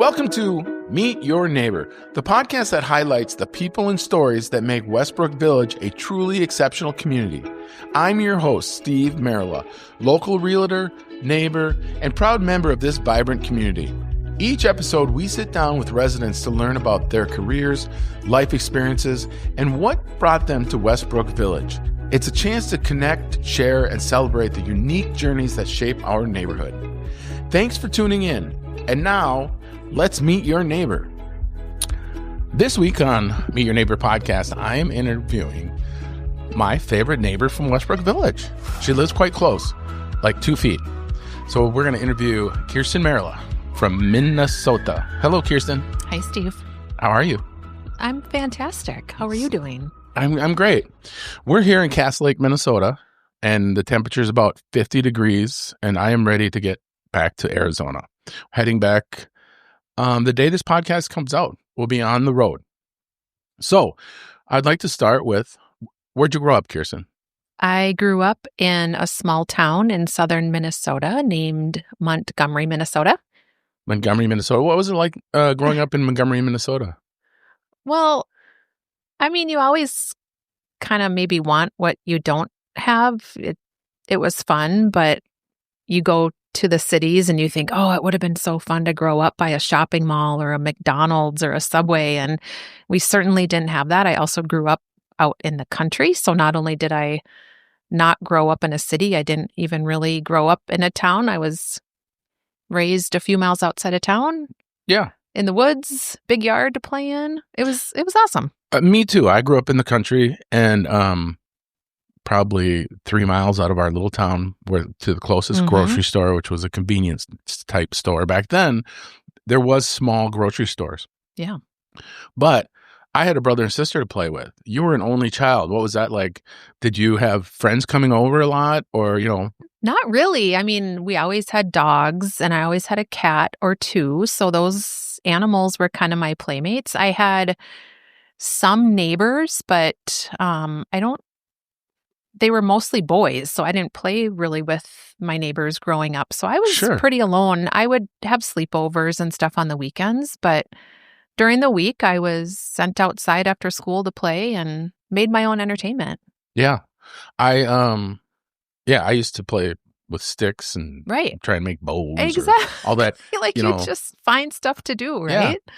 Welcome to Meet Your Neighbor, the podcast that highlights the people and stories that make Westbrook Village a truly exceptional community. I'm your host, Steve Merila, local realtor, neighbor, and proud member of this vibrant community. Each episode, we sit down with residents to learn about their careers, life experiences, and what brought them to Westbrook Village. It's a chance to connect, share, and celebrate the unique journeys that shape our neighborhood. Thanks for tuning in. And now, let's meet your neighbor. This week on Meet Your Neighbor podcast, I am interviewing my favorite neighbor from Westbrook Village. She lives quite close, like 2 feet. So we're going to interview Kjersten Merila from Minnesota. Hello, Kjersten. Hi, Steve. How are you? I'm fantastic. How are you doing? I'm great. We're here in Cass Lake, Minnesota, and the temperature is about 50 degrees, and I am ready to get back to Arizona. Heading back the day this podcast comes out. We'll be on the road. So I'd like to start with, where'd you grow up, Kjersten? I grew up in a small town in southern Minnesota named Montgomery, Minnesota. Montgomery, Minnesota. What was it like growing up in Montgomery, Minnesota? Well, I mean, you always kind of maybe want what you don't have. It was fun, but you go to the cities and you think, oh, it would have been so fun to grow up by a shopping mall or a McDonald's or a Subway. And we certainly didn't have that. I also grew up out in the country. So not only did I not grow up in a city, I didn't even really grow up in a town. I was raised a few miles outside of town. Yeah. In the woods, big yard to play in. It was awesome. Me too. I grew up in the country and probably 3 miles out of our little town to the closest grocery store, which was a convenience type store. Back then, there was small grocery stores. Yeah. But I had a brother and sister to play with. You were an only child. What was that like? Did you have friends coming over a lot or, Not really. I mean, we always had dogs and I always had a cat or two. So those animals were kind of my playmates. I had some neighbors, but they were mostly boys. So I didn't play really with my neighbors growing up. So I was pretty alone. I would have sleepovers and stuff on the weekends, but during the week, I was sent outside after school to play and made my own entertainment. Yeah. I used to play with sticks and try and make bowls. Exactly. All that. Like you just find stuff to do, right? Yeah.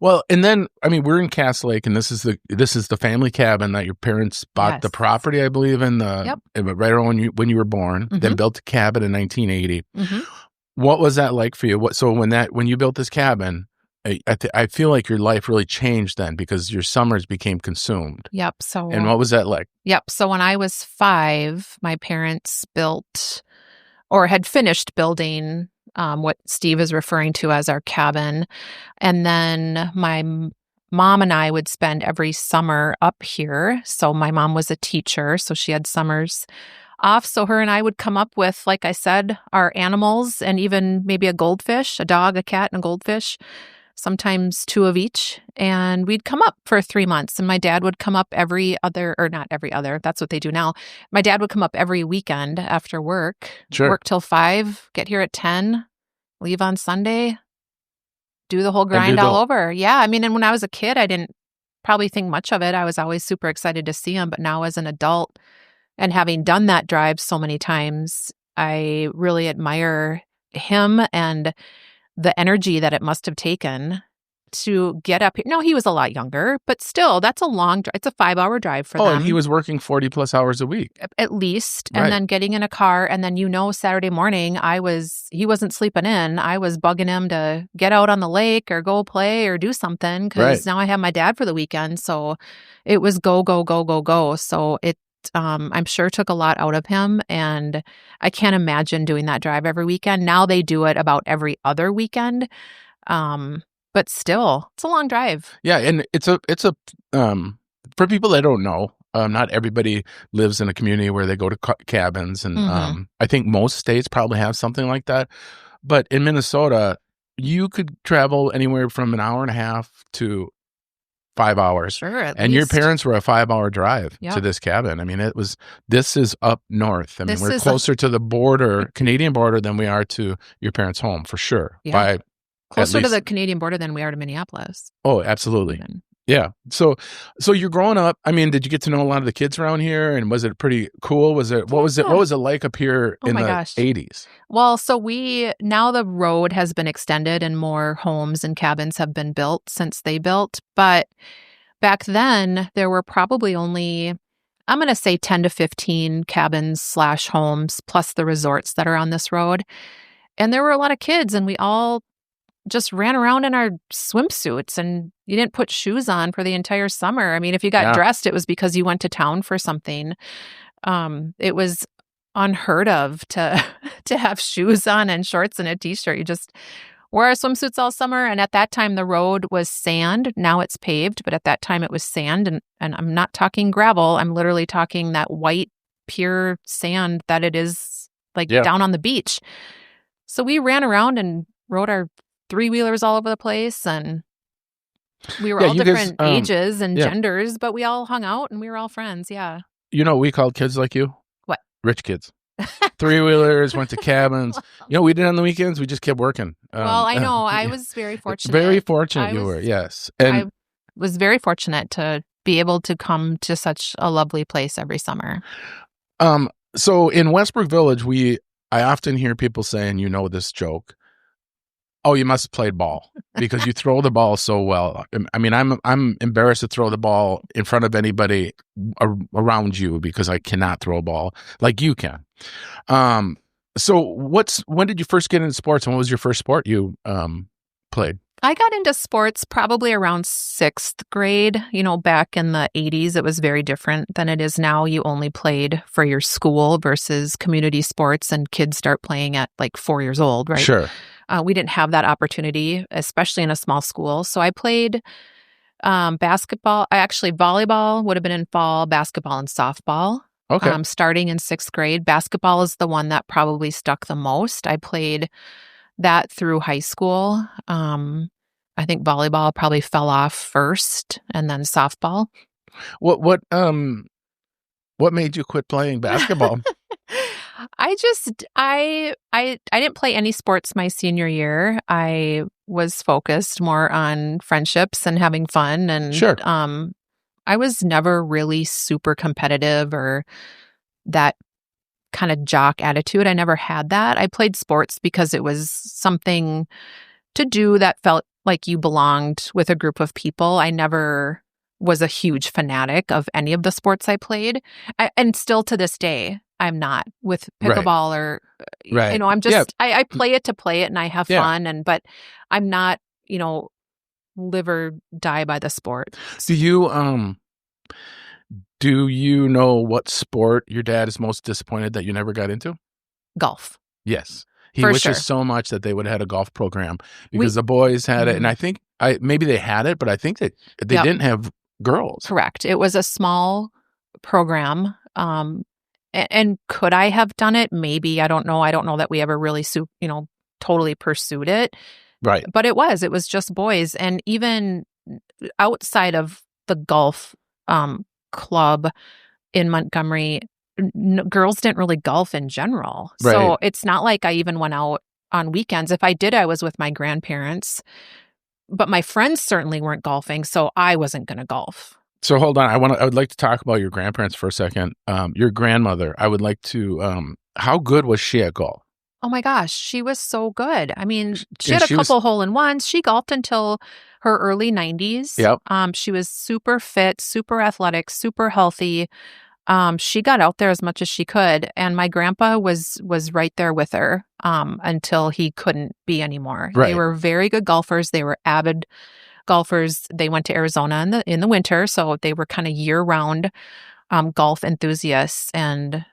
Well, and then, we're in Cass Lake, and this is the family cabin that your parents bought the property, I believe, in right around when you were born, then built a cabin in 1980. What was that like for you? So when you built this cabin, I feel like your life really changed then because your summers became consumed. Yep. And what was that like? Yep. So when I was 5, my parents built or had finished building what Steve is referring to as our cabin. And then my mom and I would spend every summer up here. So my mom was a teacher, so she had summers off. So her and I would come up with, like I said, our animals and even maybe a goldfish, a dog, a cat, and a goldfish. Sometimes 2 of each, and we'd come up for 3 months, and my dad would come up not every other, that's what they do now. My dad would come up every weekend after work, work till 5, get here at 10, leave on Sunday, do the whole grind all over. Yeah, and when I was a kid, I didn't probably think much of it. I was always super excited to see him, but now as an adult, and having done that drive so many times, I really admire him and the energy that it must have taken to get up here. No, he was a lot younger, but still, that's a long drive. It's a 5-hour drive for them. Oh, and he was working 40 plus hours a week. At least. And then getting in a car. And then, Saturday morning, he wasn't sleeping in. I was bugging him to get out on the lake or go play or do something because now I have my dad for the weekend. So it was go, go, go, go, go. So it, I'm sure took a lot out of him, and I can't imagine doing that drive every weekend. Now they do it about every other weekend, but still, it's a long drive. Yeah, and it's a for people that don't know, not everybody lives in a community where they go to cabins, and I think most states probably have something like that. But in Minnesota, you could travel anywhere from an hour and a half to 5 hours. Sure, at and least. Your parents were a 5-hour drive to this cabin. This is up north. We're closer to the border, Canadian border, than we are to your parents' home, for sure. Yeah. Closer to the Canadian border than we are to Minneapolis. Oh, absolutely. Even. Yeah. So you're growing up. I mean, did you get to know a lot of the kids around here? And was it pretty cool? What was it like up here in the 80s? Well, so now the road has been extended and more homes and cabins have been built since they built. But back then, there were probably only, I'm going to say 10 to 15 cabins/homes, plus the resorts that are on this road. And there were a lot of kids, and we all just ran around in our swimsuits, and you didn't put shoes on for the entire summer. I mean, if you got dressed, it was because you went to town for something. It was unheard of to have shoes on and shorts and a t-shirt. You just wore our swimsuits all summer. And at that time, the road was sand. Now it's paved, but at that time it was sand. And I'm not talking gravel. I'm literally talking that white, pure sand that it is down on the beach. So we ran around and rode our three-wheelers all over the place, and we were all different ages and genders, but we all hung out and we were all friends. Yeah. You know what we called kids like you? What? Rich kids. Three-wheelers, went to cabins. You know what we did on the weekends? We just kept working. Well, I know. I was very fortunate. Very fortunate you were, yes. And I was very fortunate to be able to come to such a lovely place every summer. So in Westbrook Village, I often hear people saying, this joke. Oh, you must have played ball because you throw the ball so well. I mean, I'm embarrassed to throw the ball in front of anybody around you because I cannot throw a ball like you can. So when did you first get into sports, and what was your first sport you played? I got into sports probably around 6th grade. Back in the 80s, it was very different than it is now. You only played for your school versus community sports, and kids start playing at 4 years old, right? Sure. We didn't have that opportunity, especially in a small school. So I played basketball. Volleyball would have been in fall, basketball and softball. Okay. Starting in 6th grade. Basketball is the one that probably stuck the most. I played that through high school. I think volleyball probably fell off first, and then softball. What made you quit playing basketball? I didn't play any sports my senior year. I was focused more on friendships and having fun. And sure. I was never really super competitive or that kind of jock attitude. I never had that. I played sports because it was something to do that felt like you belonged with a group of people. I never was a huge fanatic of any of the sports I played. And still to this day, I'm not with pickleball or, I'm just, I play it to play it and I have fun. But I'm not, live or die by the sport. Do you know what sport your dad is most disappointed that you never got into? Golf. Yes. He wishes so much that they would have had a golf program because the boys had it. And I think maybe they had it, but I think that they didn't have girls. Correct. It was a small program. And could I have done it? Maybe. I don't know. I don't know that we ever really, totally pursued it. Right. But it was just boys. And even outside of the golf club in Montgomery, girls didn't really golf in general. Right. So it's not like I even went out on weekends. If I did, I was with my grandparents. But my friends certainly weren't golfing, so I wasn't going to golf. So hold on. I would like to talk about your grandparents for a second. Your grandmother, I would like to, how good was she at golf? Oh my gosh, she was so good. I mean, she had a couple hole-in-ones. She golfed until her early 90s. Yep. She was super fit, super athletic, super healthy. She got out there as much as she could. And my grandpa was right there with her until he couldn't be anymore. Right. They were very good golfers. They were avid golfers. They went to Arizona in the winter, so they were kind of year-round golf enthusiasts. And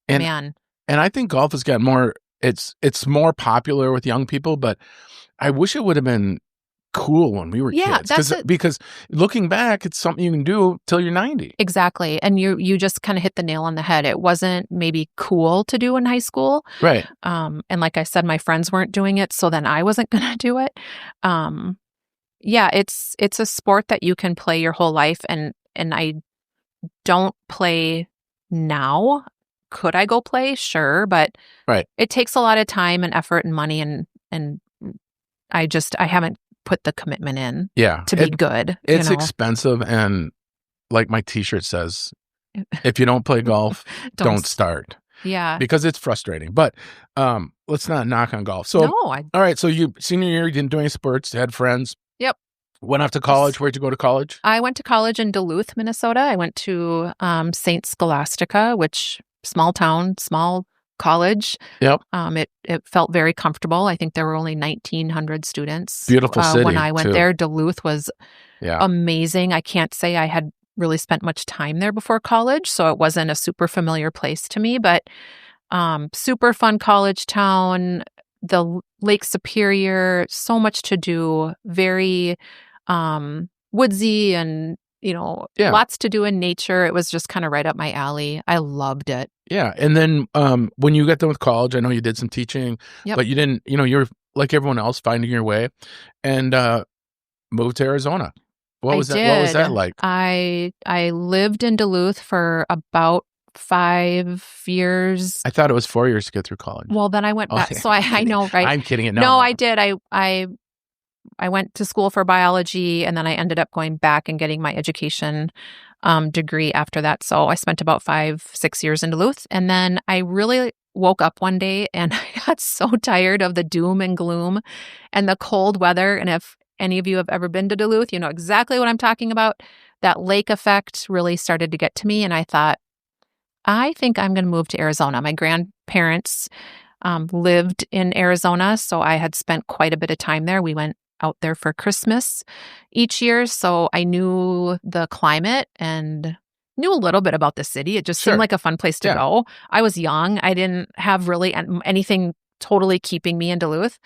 man. And I think golf has got more, it's more popular with young people, but I wish it would have been cool when we were kids. Because looking back, it's something you can do till you're 90. Exactly. And you just kind of hit the nail on the head. It wasn't maybe cool to do in high school. Right. And like I said, my friends weren't doing it, so then I wasn't going to do it. Yeah, it's a sport that you can play your whole life, and I don't play now. Could I go play? Sure, but right. It takes a lot of time and effort and money, and I haven't put the commitment in Yeah. to be good. It's expensive. And like my t-shirt says, if you don't play golf, don't start. Yeah. Because it's frustrating. But let's not knock on golf. So, all right. So senior year, you didn't do any sports, you had friends. Yep. Went off to college. Where'd you go to college? I went to college in Duluth, Minnesota. I went to St. Scholastica, which small town, small college. Yep. It felt very comfortable. I think there were only 1,900 students. Beautiful city when I went too. there. Duluth was amazing. I can't say I had really spent much time there before college, so it wasn't a super familiar place to me, but super fun college town. The Lake Superior, so much to do, very woodsy and, lots to do in nature. It was just kind of right up my alley. I loved it. Yeah. And then when you got done with college, I know you did some teaching, but you didn't, you're like everyone else finding your way and moved to Arizona. What was that like? I lived in Duluth for about 5 years. I thought it was 4 years to get through college. Well, then I went back. So I know, right? I'm kidding. No, I did. I went to school for biology, and then I ended up going back and getting my education degree after that. So I spent about 5-6 years in Duluth. And then I really woke up one day and I got so tired of the doom and gloom and the cold weather. And if any of you have ever been to Duluth, you know exactly what I'm talking about. That lake effect really started to get to me. And I thought, I think I'm going to move to Arizona. My grandparents lived in Arizona, so I had spent quite a bit of time there. We went out there for Christmas each year, so I knew the climate and knew a little bit about the city. It just seemed like a fun place to go. I was young. I didn't have really anything totally keeping me in Duluth.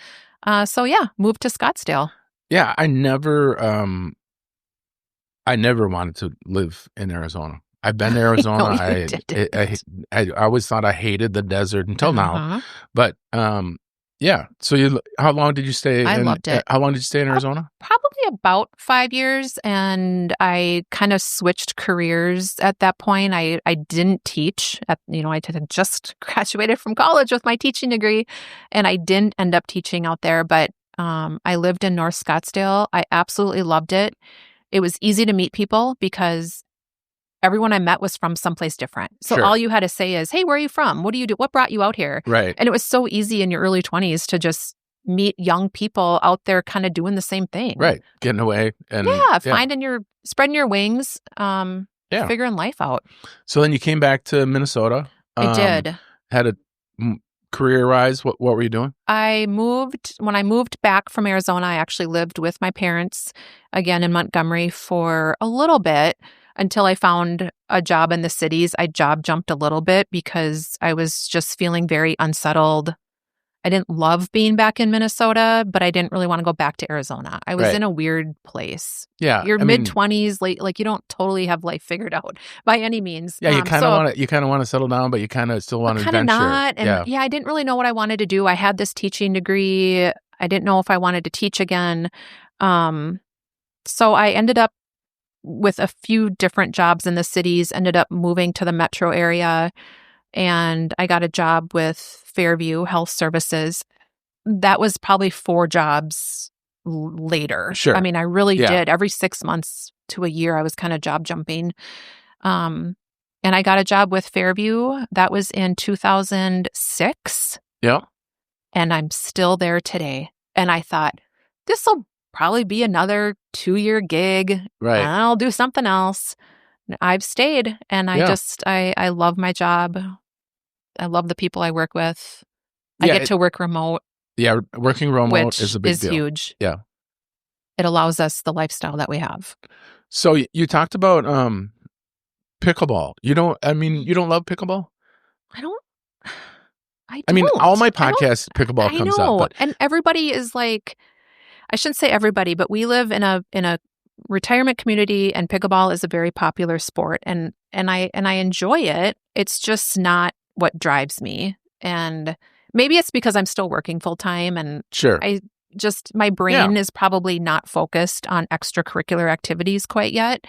So moved to Scottsdale. Yeah, I never wanted to live in Arizona. I've been to Arizona. I always thought I hated the desert until now. But so how long did you stay? I loved it. How long did you stay in Arizona? Probably about 5 years, and I kind of switched careers at that point. I didn't teach. I had just graduated from college with my teaching degree, and I didn't end up teaching out there. But I lived in North Scottsdale. I absolutely loved it. It was easy to meet people because everyone I met was from someplace different. So all you had to say is, hey, where are you from? What do you do? What brought you out here? Right. And it was so easy in your early 20s to just meet young people out there kind of doing the same thing. Right. Getting away. And spreading your wings, figuring life out. So then you came back to Minnesota. I did. Had a career rise. What were you doing? When I moved back from Arizona, I actually lived with my parents again in Montgomery for a little bit, until I found a job in the cities. I job jumped a little bit because I was just feeling very unsettled. I didn't love being back in Minnesota, but I didn't really want to go back to Arizona. I was in a weird place. Yeah. You're mid-20s, like you don't totally have life figured out by any means. Yeah, you kind of want to settle down, but you kind of still want to adventure. Not. And I didn't really know what I wanted to do. I had this teaching degree. I didn't know if I wanted to teach again. So I ended up with a few different jobs in the cities, ended up moving to the metro area, and I got a job with Fairview Health Services. That was probably 4 jobs later. Sure. I mean, I really did. Every 6 months to a year, I was kind of job jumping. And I got a job with Fairview. That was in 2006. Yeah. And I'm still there today. And I thought, this will probably be another 2-year gig. Right. I'll do something else. I've stayed, and I love my job. I love the people I work with. I get to work remote. Yeah, working remote is a big deal. Huge. Yeah. It allows us the lifestyle that we have. So you talked about pickleball. You don't love pickleball? I mean, all my podcasts, pickleball comes up. But... And everybody is like, I shouldn't say everybody, but we live in a retirement community, and pickleball is a very popular sport, and I enjoy it. It's just not what drives me, and maybe it's because I'm still working full time, and my brain is probably not focused on extracurricular activities quite yet.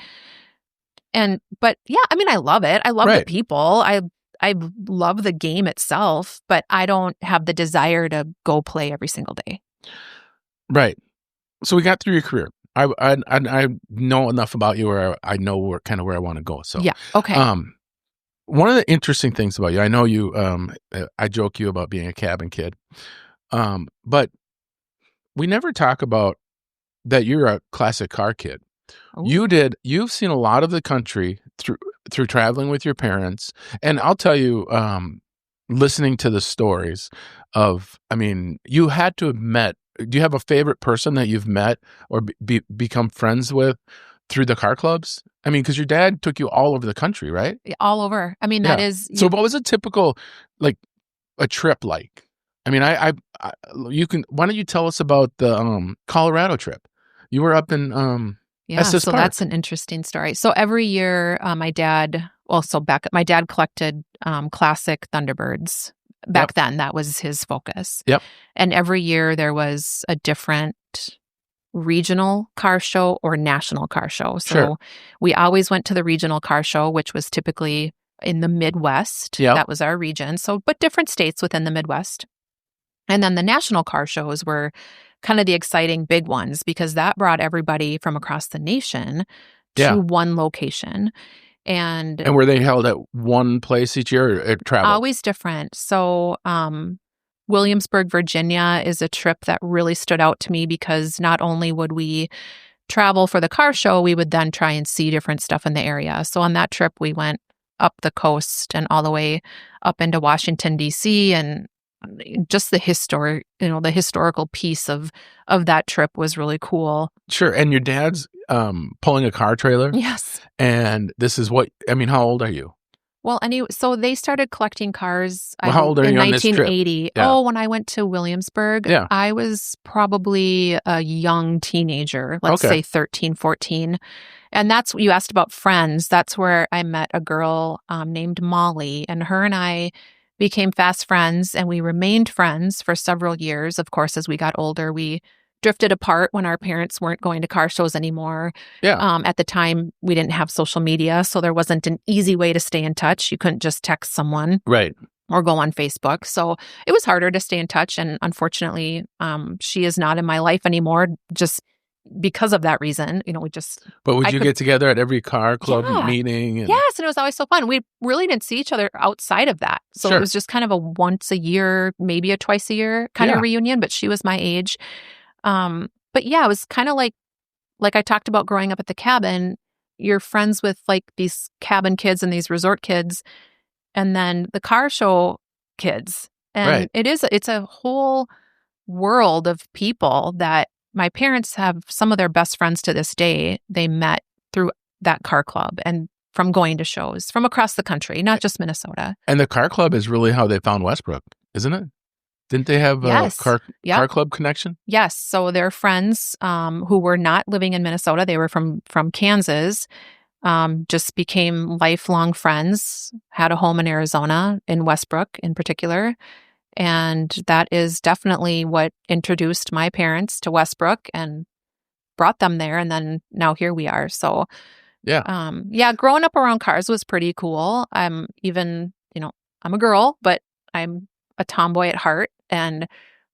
But I love it. I love the people. I love the game itself, but I don't have the desire to go play every single day. Right. So we got through your career. I know enough about you where I know where I want to go. So Yeah. Okay. one of the interesting things about you, I know you. I joke you about being a cabin kid, but we never talk about that you're a classic car kid. Ooh. You've seen a lot of the country through traveling with your parents. And I'll tell you, listening to the stories you had to have met, do you have a favorite person that you've met or become friends with through the car clubs? I mean, because your dad took you all over the country, right? All over. I mean, Yeah. that is. So what was a typical, like, a trip like? I mean, why don't you tell us about the Colorado trip? You were up in Yeah, Estes so Park. that's an interesting story. So every year, my dad collected classic Thunderbirds. Back then, that was his focus. Yep. And every year there was a different regional car show or national car show. So Sure. we always went to the regional car show, which was typically in the Midwest. Yep. That was our region. So, but different states within the Midwest. And then the national car shows were kind of the exciting big ones because that brought everybody from across the nation to one location. And were they held at one place each year or travel? Always different. So Williamsburg, Virginia is a trip that really stood out to me because not only would we travel for the car show, we would then try and see different stuff in the area. So on that trip, we went up the coast and all the way up into Washington, D.C., and just the historical piece of that trip was really cool. Sure. And your dad's pulling a car trailer? Yes. And this is how old are you? Well, anyway, so they started collecting cars how old are in you on this trip? 1980. Yeah. Oh, when I went to Williamsburg, I was probably a young teenager, let's say 13, 14. And that's what you asked about friends. That's where I met a girl named Molly, and her and I became fast friends, and we remained friends for several years. Of course, as we got older, we drifted apart when our parents weren't going to car shows anymore. Yeah. At the time, we didn't have social media, so there wasn't an easy way to stay in touch. You couldn't just text someone. Right. Or go on Facebook. So it was harder to stay in touch. And unfortunately, she is not in my life anymore just because of that reason. We just... But would you get together at every car club meeting? Yes, and it was always so fun. We really didn't see each other outside of that. So It was just kind of a once a year, maybe a twice a year kind of reunion, but she was my age. But yeah, it was kind of like I talked about growing up at the cabin. You're friends with like these cabin kids and these resort kids, and then the car show kids. And it's a whole world of people that my parents have. Some of their best friends to this day, they met through that car club and from going to shows from across the country, not just Minnesota. And the car club is really how they found Westbrook, isn't it? Didn't they have a car club connection? Yes. So their friends who were not living in Minnesota, they were from Kansas, just became lifelong friends, had a home in Arizona, in Westbrook in particular. And that is definitely what introduced my parents to Westbrook and brought them there. And then now here we are. So growing up around cars was pretty cool. I'm a girl, but I'm a tomboy at heart and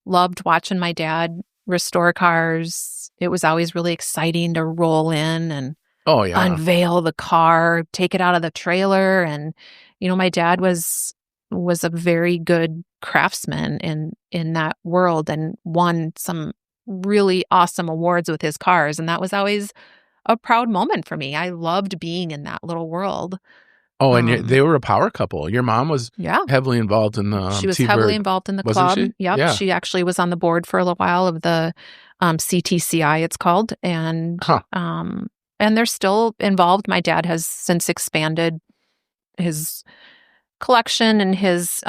loved watching my dad restore cars. It was always really exciting to roll in and unveil the car, take it out of the trailer. And, my dad was a very good craftsman in that world and won some really awesome awards with his cars. And that was always a proud moment for me. I loved being in that little world. Oh, and they were a power couple. Your mom was heavily involved in the She was T-Bird. heavily involved in the club. She? Yep. Yeah. She actually was on the board for a little while of the CTCI, it's called. And and they're still involved. My dad has since expanded his collection, and his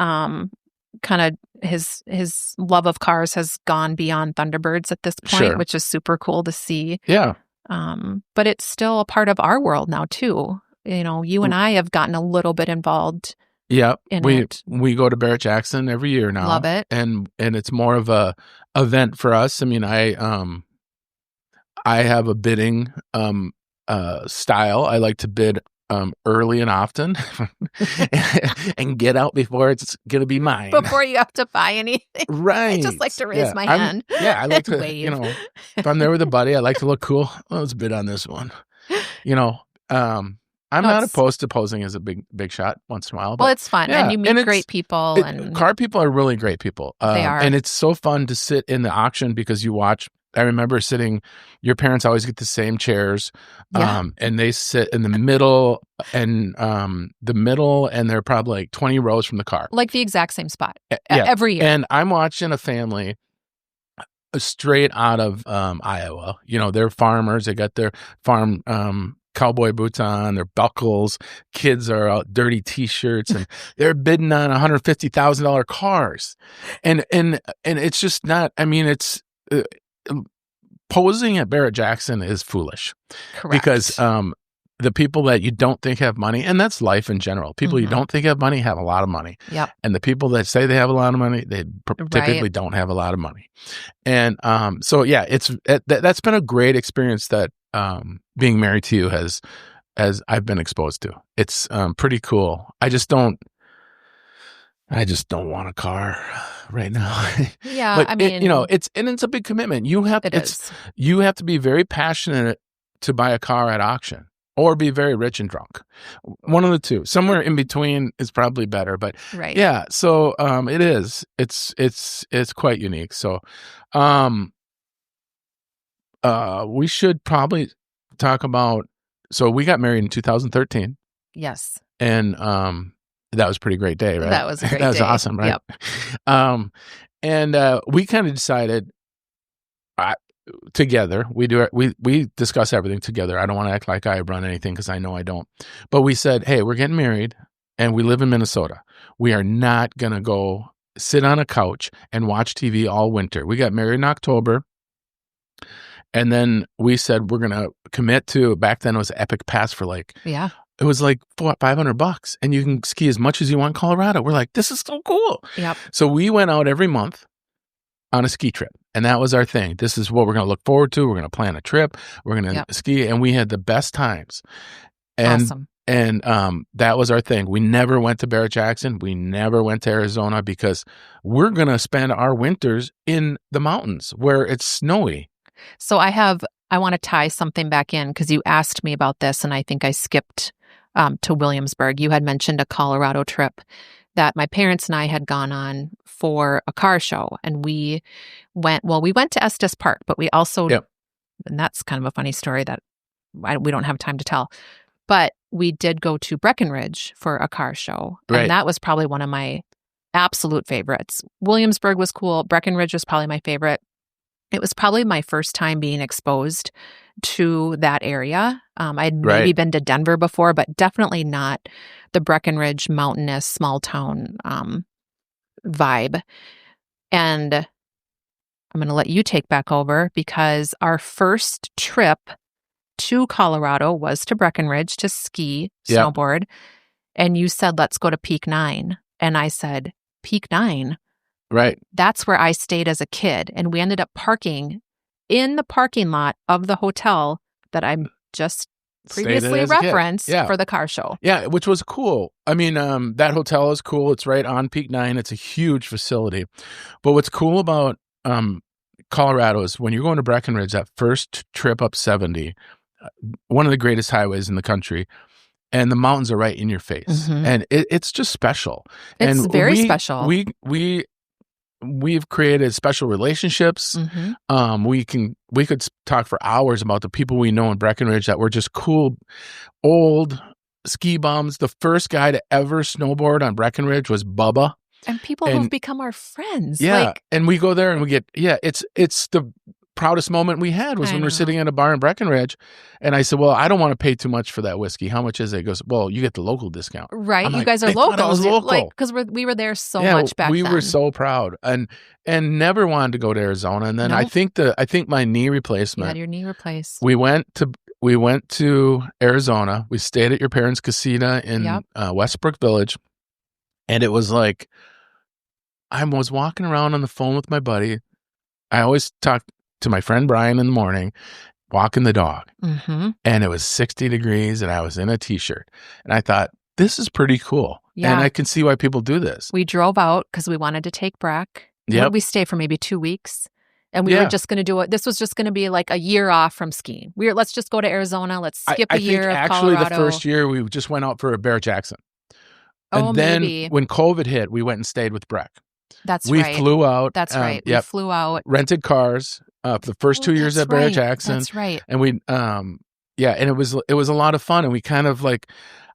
his love of cars has gone beyond Thunderbirds at this point, which is super cool to see. Yeah. But it's still a part of our world now too. You and I have gotten a little bit involved. Yeah, we go to Barrett-Jackson every year now. Love it, and it's more of a event for us. I mean, I have a bidding style. I like to bid early and often and get out before it's going to be mine. Before you have to buy anything. Right. I just like to raise my hand. I like to, wave. If I'm there with a buddy, I like to look cool. Well, let's bid on this one. I'm not opposed to posing as a big shot once in a while. But, well, it's fun. And you meet great people. Car people are really great people. They are. And it's so fun to sit in the auction because you watch. I remember your parents always get the same chairs. And they sit in the middle and they're probably like 20 rows from the car. Like the exact same spot every year. And I'm watching a family straight out of Iowa. They're farmers. They got their farm cowboy boots on, their buckles. Kids are out dirty T-shirts, and they're bidding on $150,000 cars. And it's just not. I mean, it's posing at Barrett-Jackson is foolish. Correct. Because the people that you don't think have money, and that's life in general. People you don't think have money have a lot of money. Yep. And the people that say they have a lot of money, they typically don't have a lot of money. And so yeah, that's been a great experience that being married to you has I've been exposed to. It's pretty cool. I just don't want a car right now. Yeah, but I mean, it's a big commitment. You have to be very passionate to buy a car at auction. Or be very rich and drunk. One of the two. Somewhere in between is probably better. But right. Yeah, so it is. It's quite unique. So we should probably talk about. So we got married in 2013. Yes. And that was a pretty great day, right? That was a great day. That was awesome, right? Yep. And we kind of decided. Together, we discuss everything together. I don't want to act like I run anything because I know I don't. But we said, hey, we're getting married and we live in Minnesota. We are not going to go sit on a couch and watch TV all winter. We got married in October. And then we said, we're going to commit to, back then it was Epic Pass for it was like $500 and you can ski as much as you want in Colorado. We're like, this is so cool. Yep. So we went out every month on a ski trip. And that was our thing. This is what we're going to look forward to. We're going to plan a trip. We're going to ski. And we had the best times. And, awesome. And that was our thing. We never went to Barrett-Jackson. We never went to Arizona because we're going to spend our winters in the mountains where it's snowy. So I want to tie something back in because you asked me about this and I think I skipped to Williamsburg. You had mentioned a Colorado trip that my parents and I had gone on for a car show. And we went to Estes Park, but we also, and that's kind of a funny story that we don't have time to tell, but we did go to Breckenridge for a car show. Right. And that was probably one of my absolute favorites. Williamsburg was cool. Breckenridge was probably my favorite. It was probably my first time being exposed to that area. I'd maybe been to Denver before, but definitely not the Breckenridge mountainous small town vibe. And I'm going to let you take back over because our first trip to Colorado was to Breckenridge to ski, snowboard. And you said, let's go to Peak 9. And I said, Peak 9? Right. That's where I stayed as a kid. And we ended up parking in the parking lot of the hotel that I just previously referenced for the car show. Yeah, which was cool. I mean, that hotel is cool. It's right on Peak 9. It's a huge facility. But what's cool about Colorado is when you're going to Breckenridge, that first trip up 70, one of the greatest highways in the country, and the mountains are right in your face. Mm-hmm. And it's just special. It's very special. We've created special relationships. Mm-hmm. We could talk for hours about the people we know in Breckenridge that were just cool, old ski bums. The first guy to ever snowboard on Breckenridge was Bubba. And people who've become our friends. Yeah, and we go there and we get, it's the proudest moment we had was when we're sitting in a bar in Breckenridge. And I said, well, I don't want to pay too much for that whiskey. How much is it? He goes, well, you get the local discount. Right. I'm you like, guys are locals. Local. Because we were there so much back then. We were so proud and never wanted to go to Arizona. And then I think my knee replacement. You had your knee replaced. We went to Arizona. We stayed at your parents' casita in Westbrook Village. And it was like, I was walking around on the phone with my buddy. I always talk to my friend Brian in the morning, walking the dog. Mm-hmm. And it was 60 degrees and I was in a t-shirt. And I thought, this is pretty cool. Yeah. And I can see why people do this. We drove out because we wanted to take Breck. Yep. We stayed for maybe 2 weeks. And we were just going to do it. This was just going to be like a year off from skiing. Let's just go to Arizona. Let's skip a year of actually Colorado. The first year we just went out for a Barrett-Jackson. And then when COVID hit, we went and stayed with Breck. We flew out. That's right. We flew out. Rented cars for the first 2 years at Barrett-Jackson. That's right. And we, and it was a lot of fun. And we kind of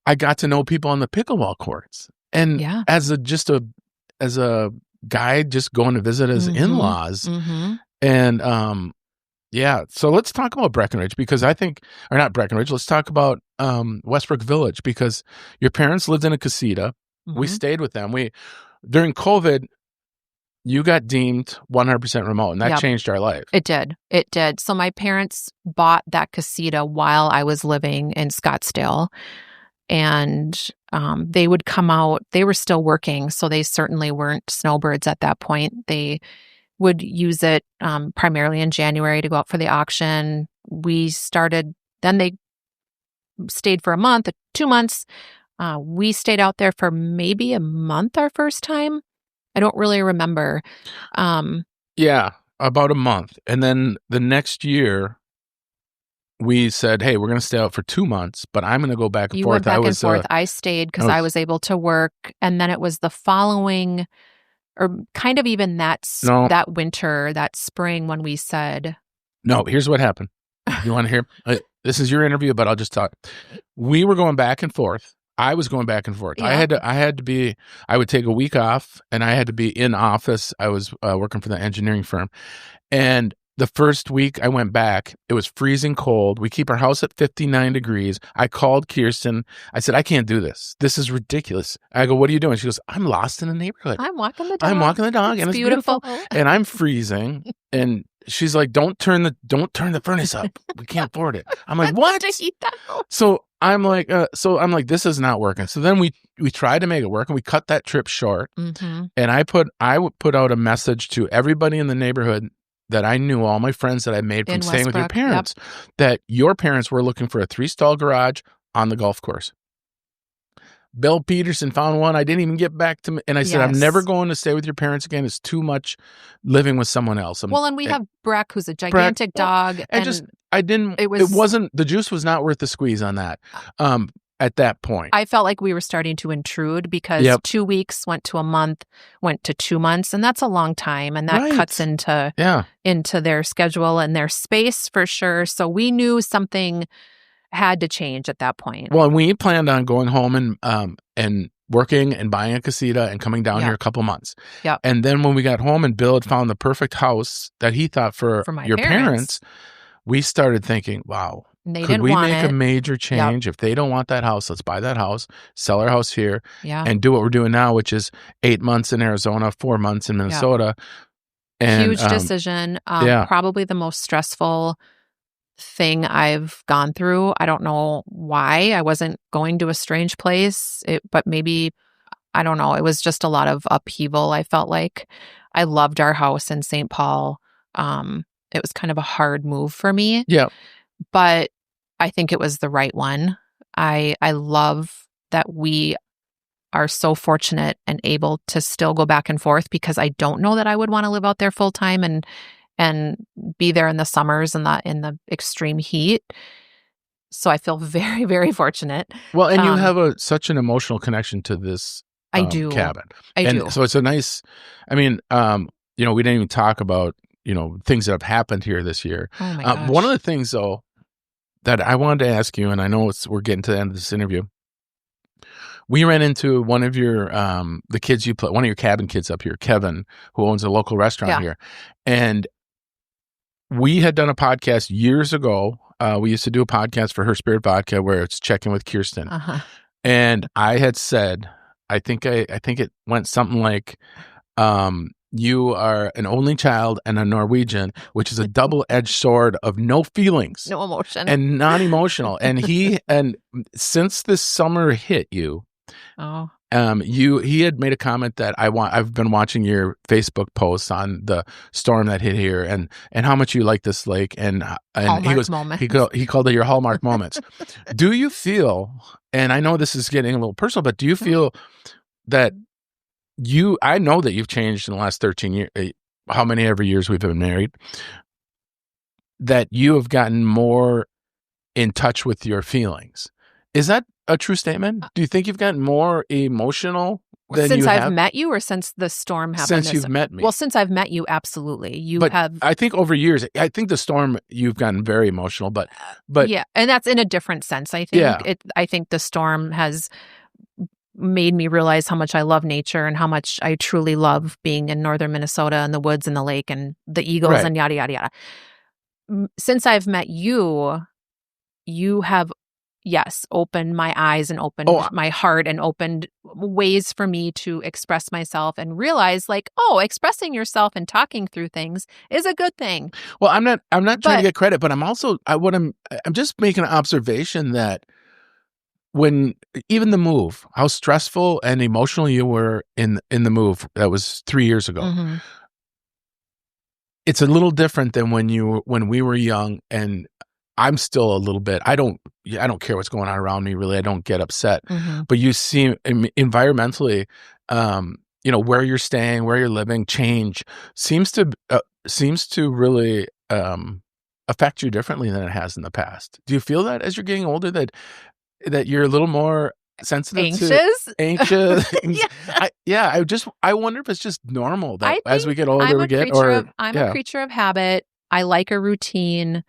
I got to know people on the pickleball courts. And as a guy just going to visit his in-laws. Mm-hmm. And so let's talk about Breckenridge not Breckenridge. Let's talk about Westbrook Village because your parents lived in a casita. Mm-hmm. We stayed with them. During COVID, you got deemed 100% remote, and that changed our life. It did. So my parents bought that casita while I was living in Scottsdale, and they would come out. They were still working, so they certainly weren't snowbirds at that point. They would use it primarily in January to go out for the auction. Then they stayed for a month, 2 months. We stayed out there for maybe a month our first time. I don't really remember. About a month. And then the next year, we said, hey, we're going to stay out for 2 months, but I'm going to go back and forth. You went back and forth. I stayed because I was able to work. And then it was the following, or kind of even that winter, that spring when we said. No, here's what happened. You want to hear? This is your interview, but I'll just talk. We were going back and forth. I was going back and forth. Yeah. I would take a week off and I had to be in office. I was working for the engineering firm. And the first week I went back, it was freezing cold. We keep our house at 59 degrees. I called Kjersten. I said, I can't do this. This is ridiculous. I go, what are you doing? She goes, I'm lost in the neighborhood. I'm walking the dog. And it's beautiful. And I'm freezing. And she's like, don't turn the furnace up. We can't afford it. I'm like, what? So I'm like, this is not working. So then we tried to make it work and we cut that trip short. Mm-hmm. And I would put out a message to everybody in the neighborhood that I knew, all my friends that I made from staying with your parents, that your parents were looking for a 3-stall garage on the golf course. Bill Peterson found one. I didn't even get back to me. And I said, I'm never going to stay with your parents again. It's too much living with someone else. And we have Breck, who's a gigantic dog. The juice was not worth the squeeze on that at that point. I felt like we were starting to intrude because 2 weeks went to a month, went to 2 months. And that's a long time. And that cuts into their schedule and their space for sure. So we knew something had to change at that point. Well, and we planned on going home and working and buying a casita and coming down here a couple months. Yeah. And then when we got home and Bill had found the perfect house that he thought for your parents, we started thinking, wow, could we make a major change? If they don't want that house, let's buy that house, sell our house here, and do what we're doing now, which is 8 months in Arizona, 4 months in Minnesota. And, huge decision. Probably the most stressful thing I've gone through. I don't know why. I wasn't going to a strange place, but maybe, I don't know. It was just a lot of upheaval. I felt like I loved our house in St. Paul. It was kind of a hard move for me. Yeah. But I think it was the right one. I love that we are so fortunate and able to still go back and forth because I don't know that I would want to live out there full time and be there in the summers and in the extreme heat. So I feel very, very fortunate. Well, and you have such an emotional connection to this cabin. I do. So it's a nice, we didn't even talk about, things that have happened here this year. Oh my gosh. One of the things though, that I wanted to ask you, and I know we're getting to the end of this interview. We ran into one of your, the kids you play, one of your cabin kids up here, Kevin, who owns a local restaurant here. And we had done a podcast years ago. We used to do a podcast for Her Spirit Vodka where it's checking with Kjersten. Uh-huh. And I had said, I think it went something like, you are an only child and a Norwegian, which is a double-edged sword of no feelings. No emotion. And non-emotional. And since this summer hit you, he had made a comment that I've been watching your Facebook posts on the storm that hit here and how much you like this lake and Hallmark moments. he called it your Hallmark moments. Do you feel, and I know this is getting a little personal, but do you feel that I know that you've changed in the last 13 years, how many ever years we've been married, that you have gotten more in touch with your feelings? Is that a true statement? Do you think you've gotten more emotional than since you have? I've met you, or since the storm happened? Since you've met me. Well, since I've met you, absolutely. But I think over years, I think the storm, you've gotten very emotional, but yeah, and that's in a different sense. I think I think the storm has made me realize how much I love nature and how much I truly love being in northern Minnesota and the woods and the lake and the eagles and yada, yada, yada. Since I've met you, you have, yes, opened my eyes and opened my heart and opened ways for me to express myself and realize expressing yourself and talking through things is a good thing. Well, I'm not trying to get credit, but I'm also, I'm just making an observation that when even the move, how stressful and emotional you were in the move, that was 3 years ago. Mm-hmm. It's a little different than when we were young, and I'm still a little bit, I don't care what's going on around me, really. I don't get upset. Mm-hmm. But you see environmentally, where you're staying, where you're living, change seems to really affect you differently than it has in the past. Do you feel that as you're getting older that you're a little more sensitive, anxious? I wonder if it's just normal that as we get older, I'm a creature of habit. I like a routine.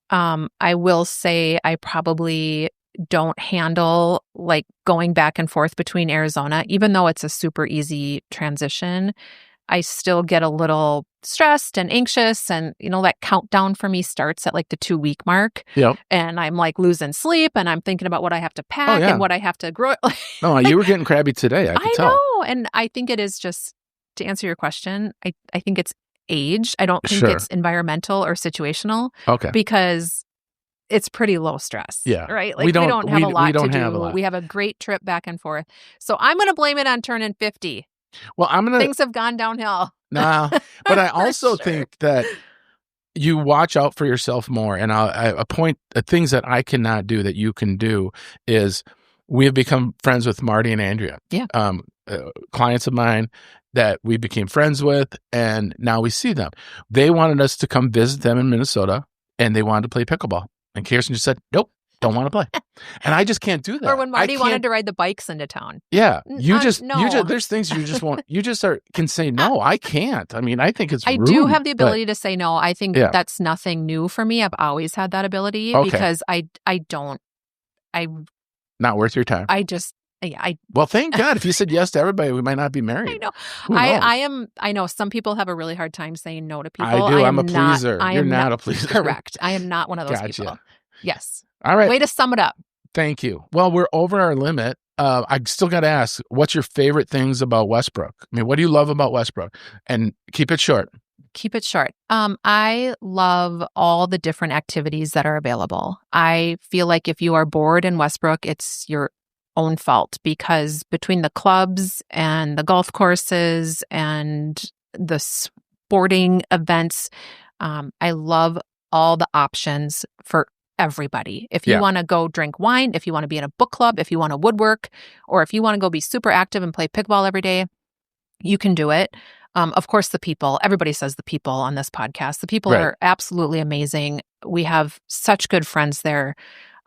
I will say I probably don't handle going back and forth between Arizona, even though it's a super easy transition. I still get a little stressed and anxious, and that countdown for me starts at the 2-week mark. Yep. And I'm losing sleep, and I'm thinking about what I have to pack and what I have to grow. No, you were getting crabby today. I tell. Know, and I think it is just, to answer your question, I think it's age. I don't think it's environmental or situational. Okay. Because it's pretty low stress. Yeah. Right? We don't have a lot to do. We have a great trip back and forth. So I'm going to blame it on turning 50. Well, things have gone downhill. Nah, but I also think that you watch out for yourself more. And things that I cannot do that you can do is we have become friends with Marty and Andrea. Yeah. Clients of mine that we became friends with, and now we see them. They wanted us to come visit them in Minnesota, and they wanted to play pickleball. And Kjersten just said, nope, don't want to play. And I just can't do that. Or when Marty wanted to ride the bikes into town. Yeah. There's things you just won't, can say, no, I can't. I mean, I think it's rude. I do have the ability to say no. I think that's nothing new for me. I've always had that ability because not worth your time. Well, thank God. If you said yes to everybody, we might not be married. I know. I know some people have a really hard time saying no to people. I do. I'm a pleaser. You're not a pleaser. Correct. I am not one of those people. Yes. All right. Way to sum it up. Thank you. Well, we're over our limit. I still got to ask, what's your favorite things about Westbrook? I mean, what do you love about Westbrook? And keep it short. Keep it short. I love all the different activities that are available. I feel like if you are bored in Westbrook, it's your own fault, because between the clubs and the golf courses and the sporting events, I love all the options for everybody. If you want to go drink wine, if you want to be in a book club, if you want to woodwork, or if you want to go be super active and play pickleball every day, you can do it. Of course, the people, everybody says the people on this podcast. The people are absolutely amazing. We have such good friends there.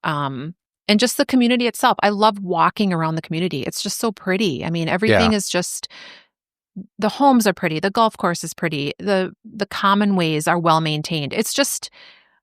And just the community itself. I love walking around the community. It's just so pretty. I mean, everything is just, the homes are pretty. The golf course is pretty. The common ways are well maintained. It's just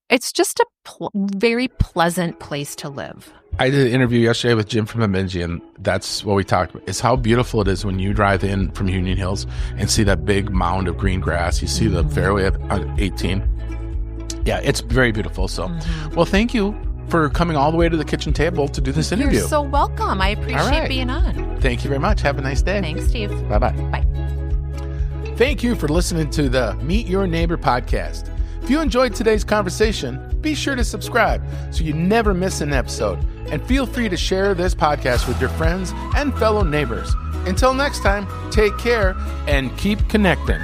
a very pleasant place to live. I did an interview yesterday with Jim from Bemidji, and that's what we talked about. It's how beautiful it is when you drive in from Union Hills and see that big mound of green grass. You see the fairway at 18. Yeah, it's very beautiful. So, well, thank you for coming all the way to the kitchen table to do this interview. You're so welcome. I appreciate being on. Thank you very much. Have a nice day. Thanks, Steve. Bye-bye. Bye. Thank you for listening to the Meet Your Neighbor podcast. If you enjoyed today's conversation, be sure to subscribe so you never miss an episode. And feel free to share this podcast with your friends and fellow neighbors. Until next time, take care and keep connecting.